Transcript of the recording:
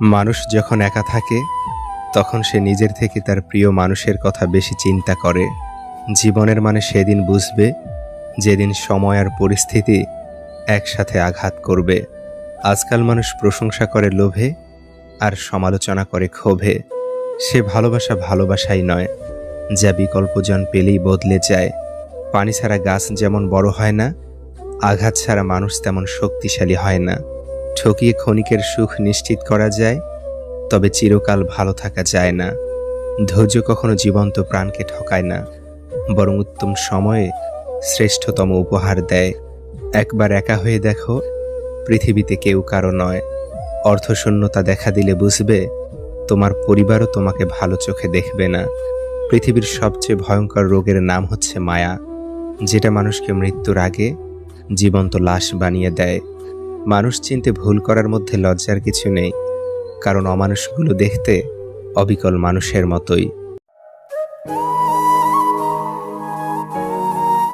মানুষ যখন একা থাকে তখন সে নিজের থেকে তার প্রিয় মানুষের কথা বেশি চিন্তা করে। জীবনের মানে সেদিন বুঝবে যেদিন সময় আর পরিস্থিতি একসাথে আঘাত করবে। আজকাল মানুষ প্রশংসা করে লোভে আর সমালোচনা করে ক্ষোভে। সে ভালোবাসা ভালোবাসাই নয়, যা বিকল্পজন পেলেই বদলে যায়। পানি ছাড়া গাছ যেমন বড় হয় না, আঘাত ছাড়া মানুষ তেমন শক্তিশালী হয় না। ঠকিয়ে ক্ষণিকের সুখ নিশ্চিত করা যায়, তবে চিরকাল ভালো থাকা যায় না। ধৈর্য কখনো জীবন্ত প্রাণকে ঠকায় না, বরং উত্তম সময়ে শ্রেষ্ঠতম উপহার দেয়। একবার একা হয়ে দেখো, পৃথিবীতে কেউ কারো নয়। অর্থশূন্যতা দেখা দিলে বুঝবে তোমার পরিবারও তোমাকে ভালো চোখে দেখবে না। পৃথিবীর সবচেয়ে ভয়ঙ্কর রোগের নাম হচ্ছে মায়া, যেটা মানুষকে মৃত্যুর আগে জীবন্ত লাশ বানিয়ে দেয়। মানুষ চিনতে ভুল করার মধ্যে লজ্জার কিছু নেই, কারণ অমানুষগুলো দেখতে অবিকল মানুষের মতোই।